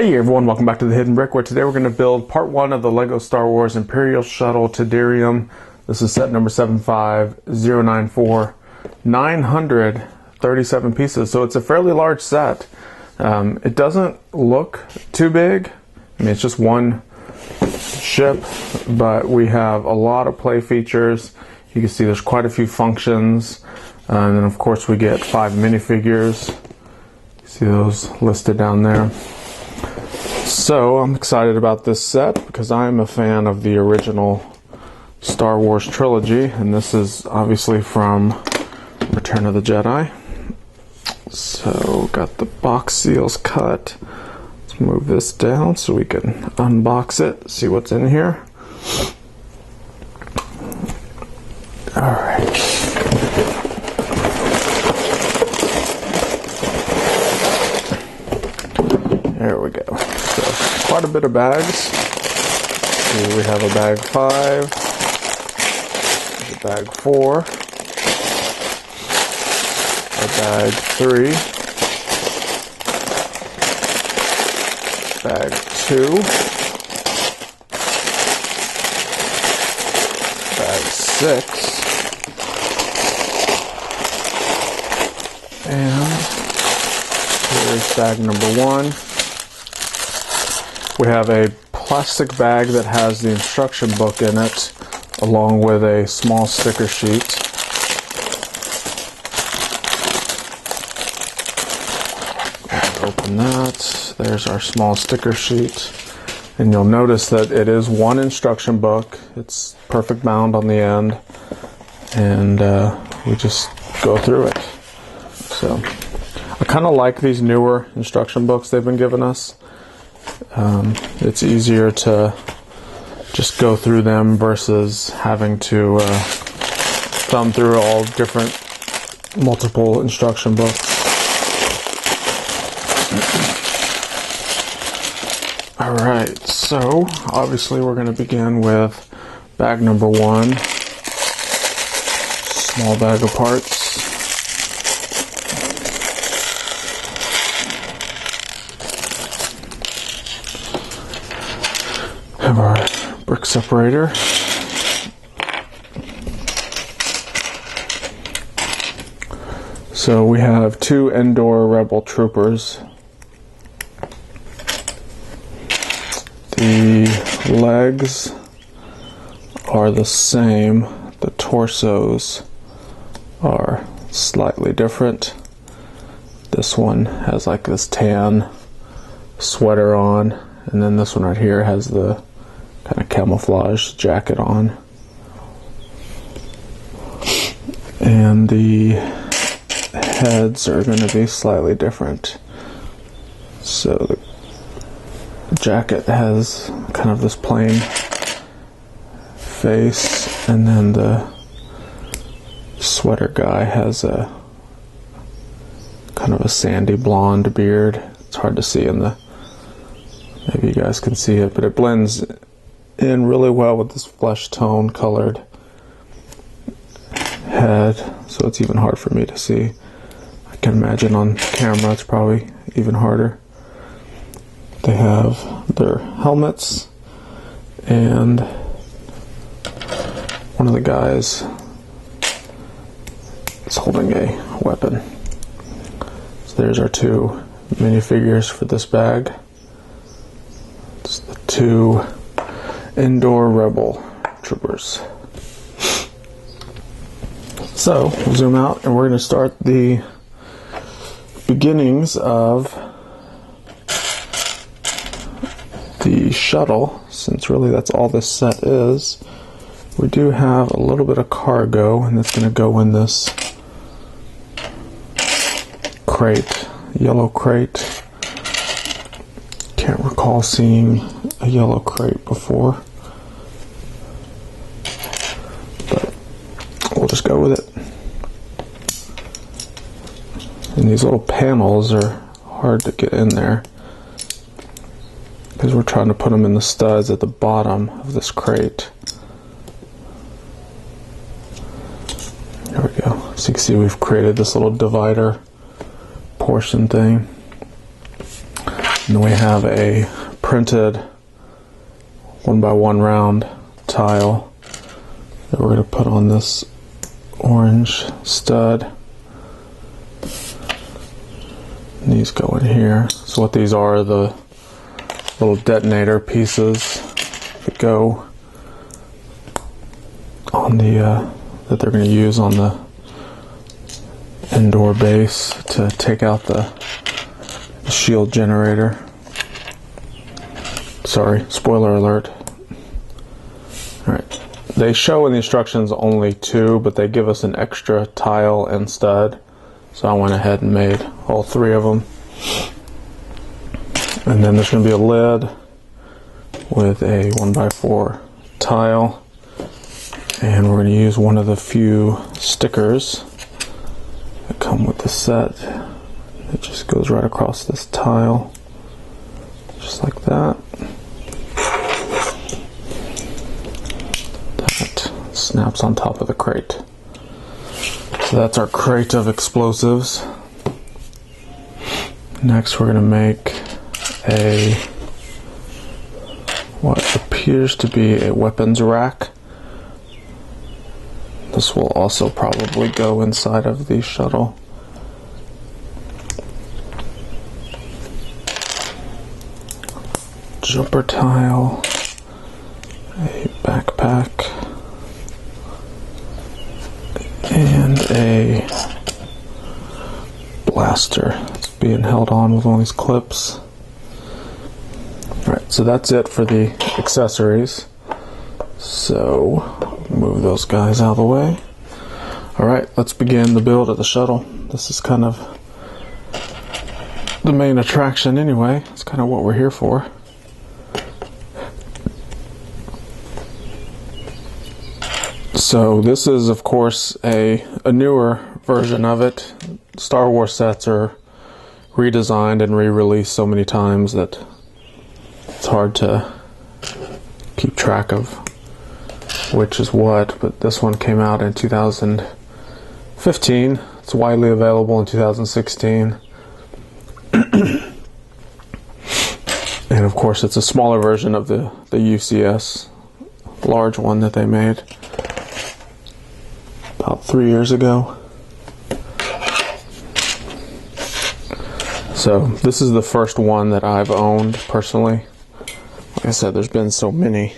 Hey everyone, welcome back to the Hidden Brick, where today we're going to build part 1 of the LEGO Star Wars Imperial Shuttle Tydirium. This is set number 75094, 937 pieces, so it's a fairly large set. It doesn't look too big. I mean, it's just one ship, but we have a lot of play features. You can see there's quite a few functions, and then of course we get 5 minifigures. You see those listed down there. So I'm excited about this set because I'm a fan of the original Star Wars trilogy, and this is obviously from Return of the Jedi. So got the box seals cut. Let's move this down so we can unbox it, see what's in here. Alright. There we go. So, quite a bit of bags. Here we have a bag 5, a bag 4, a bag 3, bag 2, bag 6, and here's bag number 1. We have a plastic bag that has the instruction book in it, along with a small sticker sheet. Open that. There's our small sticker sheet. And you'll notice that it is one instruction book. It's perfect bound on the end. And we just go through it. So I kind of like these newer instruction books they've been giving us. It's easier to just go through them versus having to thumb through all different multiple instruction books. Alright, so obviously we're going to begin with bag number 1, small bag of parts. Have our brick separator. So we have 2 Endor Rebel troopers. The legs are the same. The torsos are slightly different. This one has like this tan sweater on, and then this one right here has the kind of camouflage jacket on. And the heads are going to be slightly different. So the jacket has kind of this plain face, and then the sweater guy has a kind of a sandy blonde beard. It's hard to see in the, maybe you guys can see it, but it blends in really well with this flesh tone colored head, so it's even hard for me to see. I can imagine on camera it's probably even harder. They have their helmets, and one of the guys is holding a weapon. So there's our 2 minifigures for this bag. It's the 2 Endor Rebel troopers. So we'll zoom out, and we're going to start the beginnings of the shuttle, since really that's all this set is. We do have a little bit of cargo, and it's going to go in this crate, yellow crate. Can't recall seeing a yellow crate before, but we'll just go with it. And these little panels are hard to get in there because we're trying to put them in the studs at the bottom of this crate. There we go. So you can see we've created this little divider portion thing. And then we have a printed 1x1 round tile that we're going to put on this orange stud. And these go in here. So what these are the little detonator pieces that go on the that they're going to use on the indoor base to take out the shield generator. Sorry, spoiler alert. Alright, they show in the instructions only 2, but they give us an extra tile and stud, so I went ahead and made all 3 of them. And then there's going to be a lid with a 1x4 tile, and we're going to use one of the few stickers that come with the set. It just goes right across this tile, just like that. That snaps on top of the crate. So that's our crate of explosives. Next we're going to make what appears to be a weapons rack. This will also probably go inside of the shuttle. Jumper tile, a backpack, and a blaster. It's being held on with one of these clips. Alright, so that's it for the accessories. So, move those guys out of the way. Alright, let's begin the build of the shuttle. This is kind of the main attraction anyway. It's kind of what we're here for. So this is of course a newer version of it. Star Wars sets are redesigned and re-released so many times that it's hard to keep track of which is what, but this one came out in 2015. It's widely available in 2016. And of course it's a smaller version of the UCS large one that they made about 3 years ago. So this is the first one that I've owned personally. Like I said, there's been so many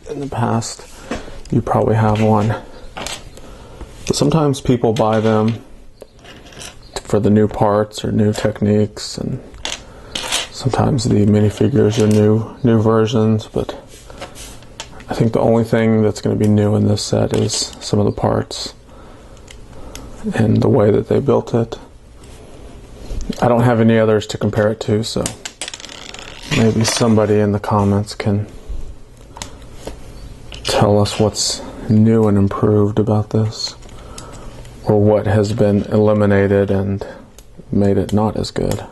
in the past. You probably have one. But sometimes people buy them for the new parts or new techniques, and sometimes the minifigures are new versions, but I think the only thing that's going to be new in this set is some of the parts and the way that they built it. I don't have any others to compare it to, so maybe somebody in the comments can tell us what's new and improved about this, or what has been eliminated and made it not as good.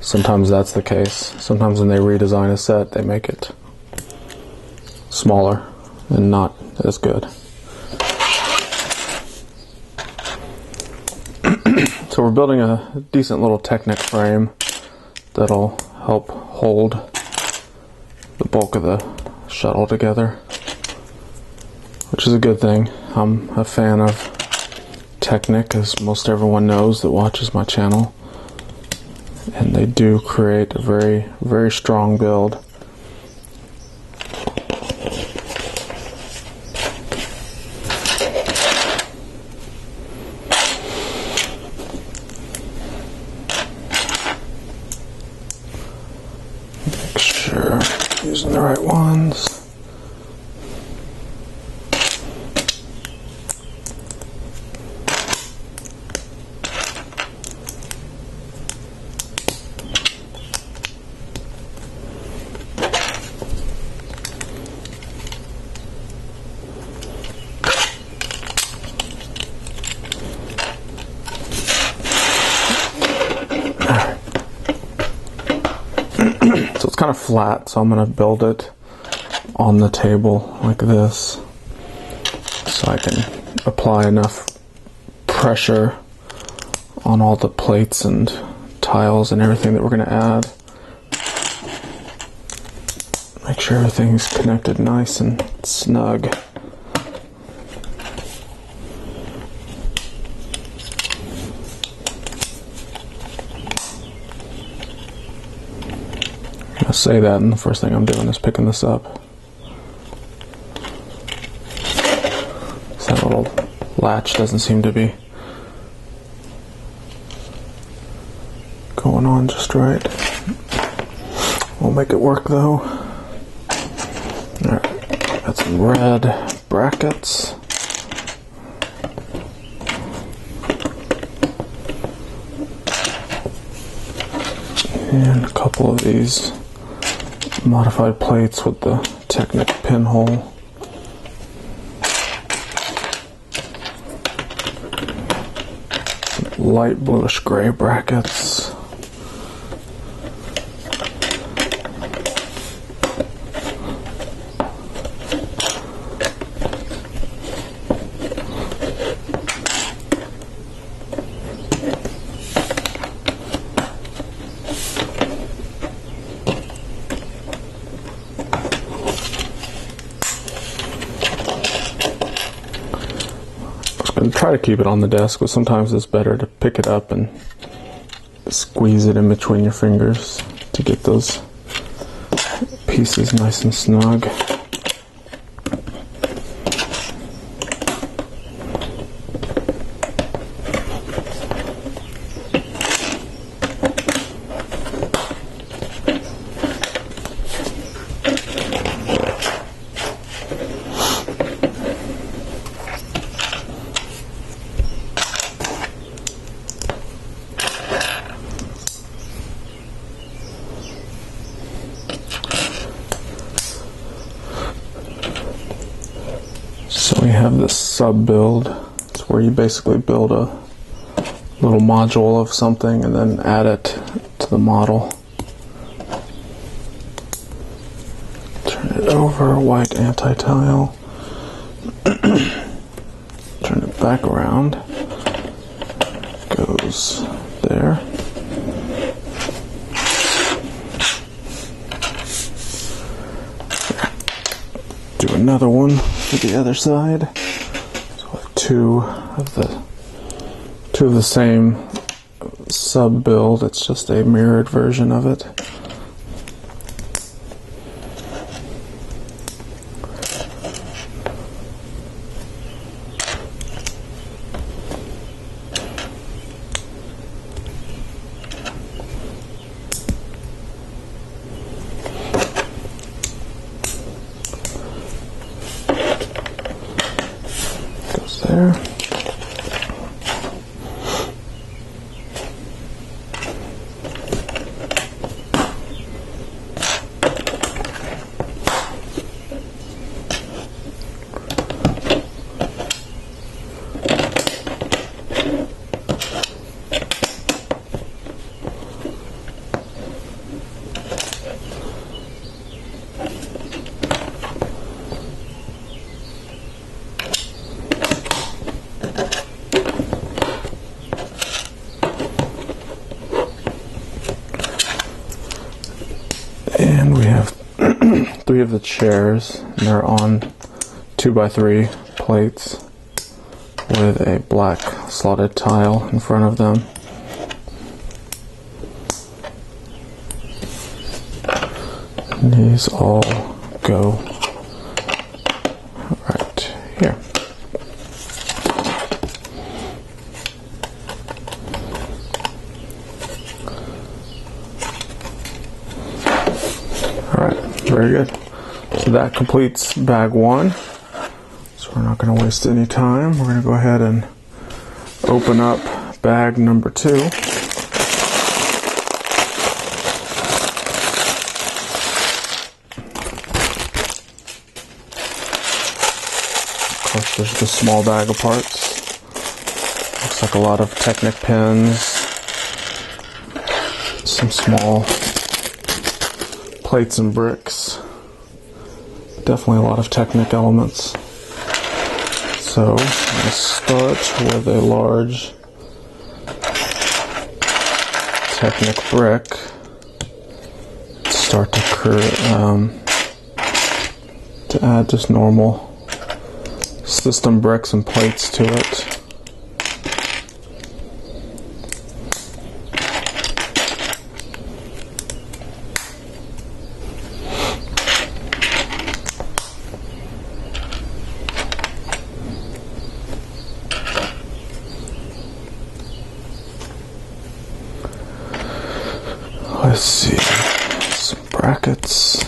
Sometimes that's the case. Sometimes when they redesign a set, they make it smaller and not as good. So we're building a decent little Technic frame that'll help hold the bulk of the shuttle together, which is a good thing. I'm a fan of Technic, as most everyone knows that watches my channel, and they do create a very, very strong build. Make sure I'm using the right ones. So it's kind of flat, so I'm going to build it on the table like this, so I can apply enough pressure on all the plates and tiles and everything that we're going to add sure everything's connected nice and snug. I say that, and the first thing I'm doing is picking this up. So that little latch doesn't seem to be going on just right. We'll make it work though. Alright, got some red brackets. And a couple of these modified plates with the Technic pinhole. Some light bluish gray brackets. And try to keep it on the desk, but sometimes it's better to pick it up and squeeze it in between your fingers to get those pieces nice and snug. So we have this sub build. It's where you basically build a little module of something and then add it to the model. Turn it over, white anti-tile. Turn it back around. Goes there. Do another one for the other side. So two of the same sub build. It's just a mirrored version of it. There. And we have three of the chairs, and they're on 2x3 plates with a black slotted tile in front of them. And these all go right here. Very good. So that completes bag one. So we're not going to waste any time. We're going to go ahead and open up bag number two. Of course, there's the small bag of parts. Looks like a lot of Technic pins, some small plates and bricks. Definitely a lot of Technic elements. So let's start with a large Technic brick. Start to to add just normal system bricks and plates to it. Let's see, some brackets.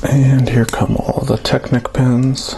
And here come all the Technic pins.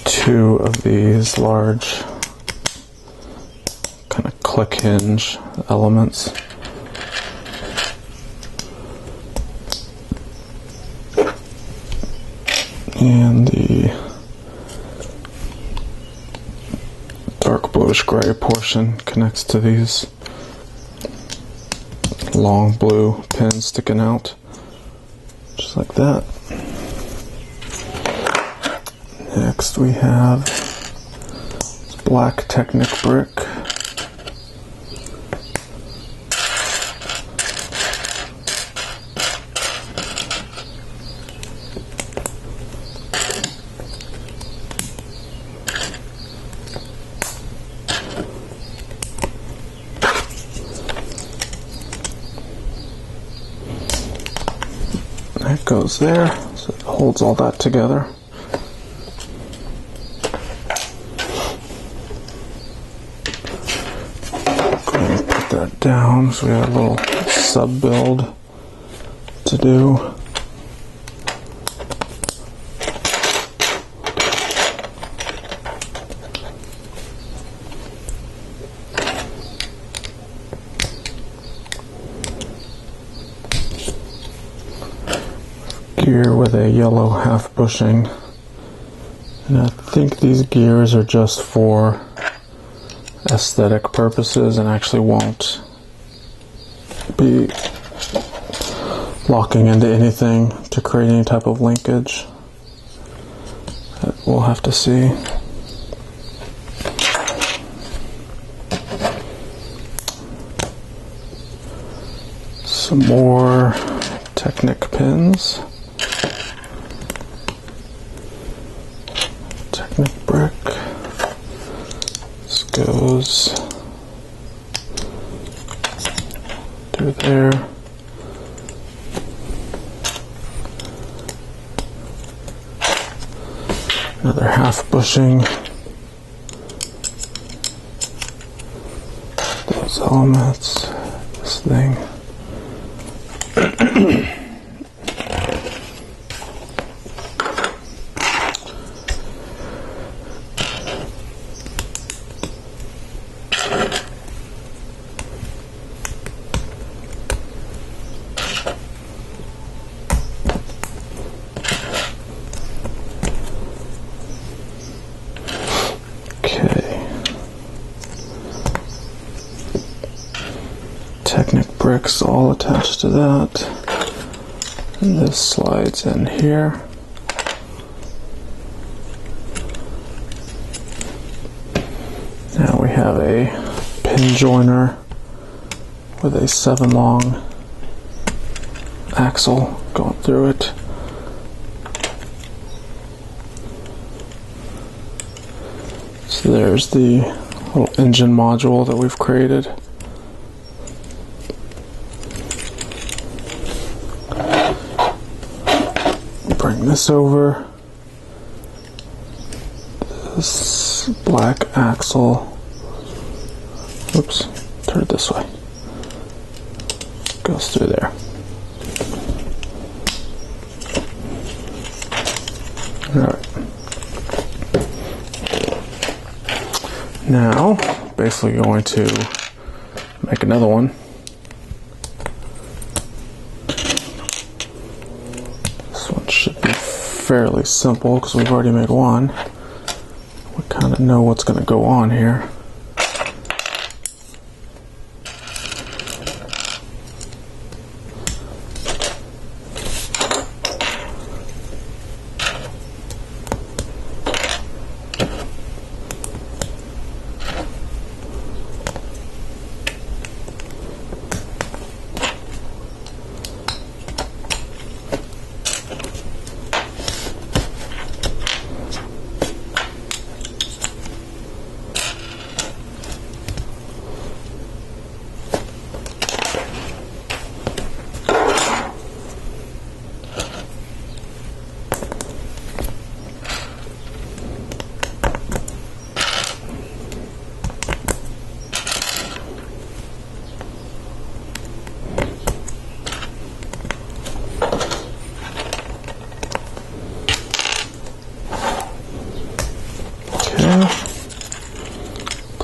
Two of these large kind of click hinge elements. And the dark bluish gray portion connects to these long blue pins sticking out, just like that. Next we have this black Technic brick. That goes there, so it holds all that together. That down, so we have a little sub build to do. Gear with a yellow half bushing, and I think these gears are just for aesthetic purposes and actually won't be locking into anything to create any type of linkage. We'll have to see. Some more Technic pins. Technic brick. This goes through there. Another half bushing. Those elements. This thing. Technic bricks all attached to that, and this slides in here. Now we have a pin joiner with a 7 long axle going through it. So there's the little engine module that we've created. turn this over. This black axle, oops, turn it this way, goes through there. Alright. Now, basically going to make another one. This one should be fairly simple because we've already made one. We kind of know what's going to go on here.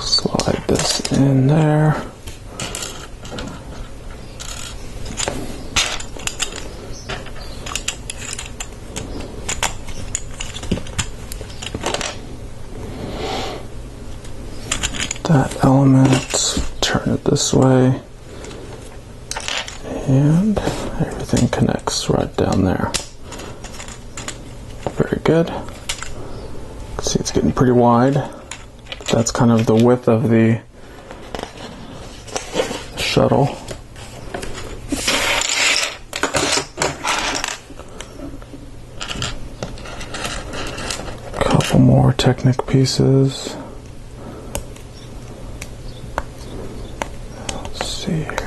Slide this in there. That element, turn it this way, and everything connects right down there. Very good. See, it's getting pretty wide. That's kind of the width of the shuttle. Couple more Technic pieces. Let's see here.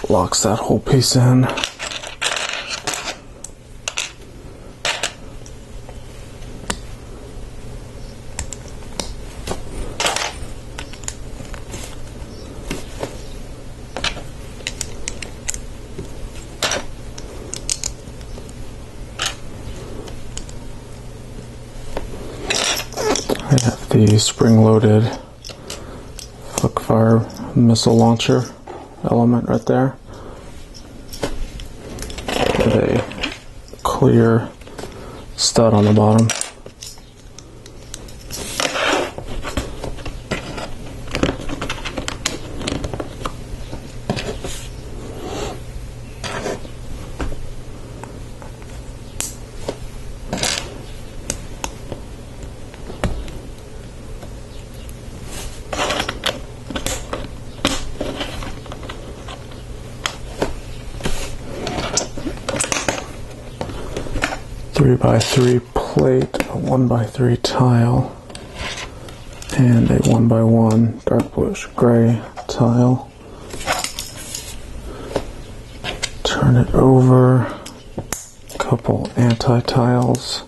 Locks that whole piece in. I have the spring-loaded flick-fire missile launcher element right there with a clear stud on the bottom. Three by 3 plate, a 1x3 tile, and a 1x1 dark bluish gray tile. Turn it over, a couple anti-tiles.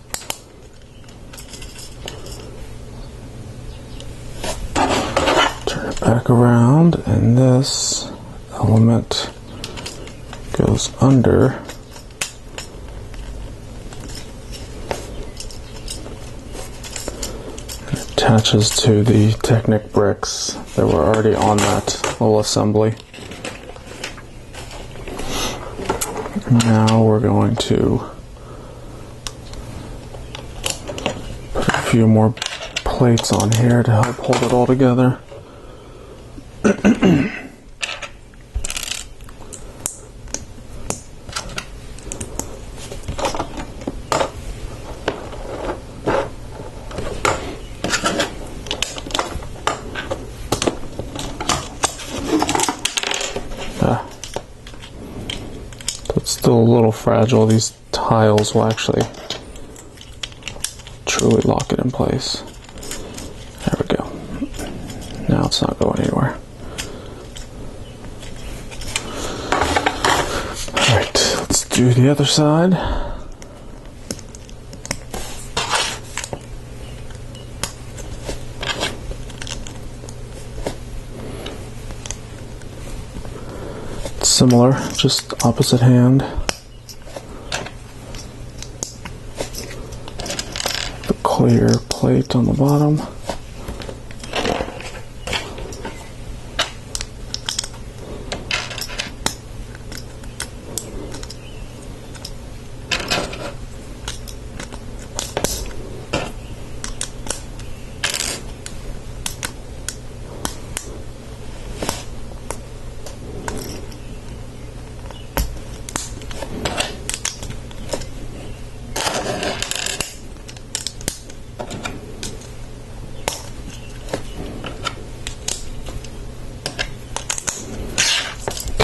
Turn it back around, and this element goes under. Attaches to the Technic bricks that were already on that little assembly. Now we're going to put a few more plates on here to help hold it all together. It's still a little fragile. These tiles will actually truly lock it in place. it's not going anywhere. Alright, let's do the other side. It's similar, just opposite hand. The clear plate on the bottom.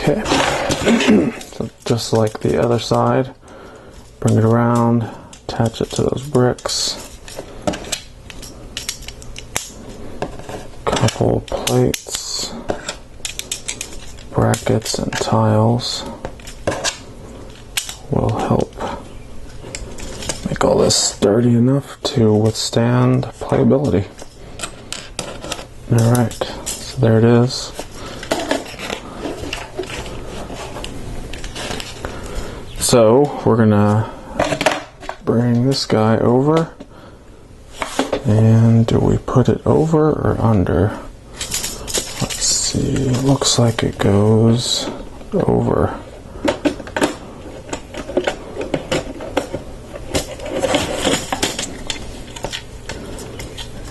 Okay, so just like the other side, bring it around, attach it to those bricks. Couple plates, brackets, and tiles will help make all this sturdy enough to withstand playability. Alright, so there it is. So we're gonna bring this guy over, and do we put it over or under? Let's see, it looks like it goes over.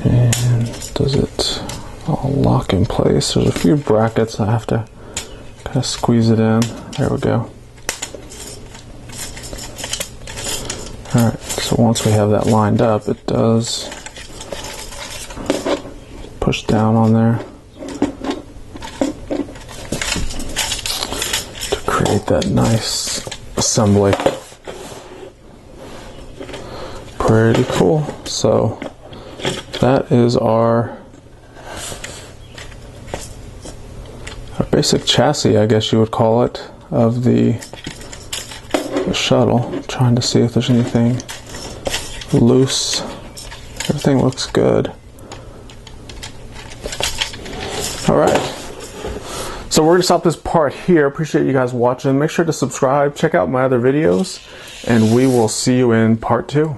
And does it all lock in place? There's a few brackets, I have to kind of squeeze it in. There we go. Alright, so once we have that lined up, it does push down on there to create that nice assembly. Pretty cool. So that is our basic chassis, I guess you would call it, of the shuttle. I'm trying to see if there's anything loose. Everything looks good. Alright, so we're going to stop this part here. Appreciate you guys watching. Make sure to subscribe, check out my other videos, and we will see you in part 2.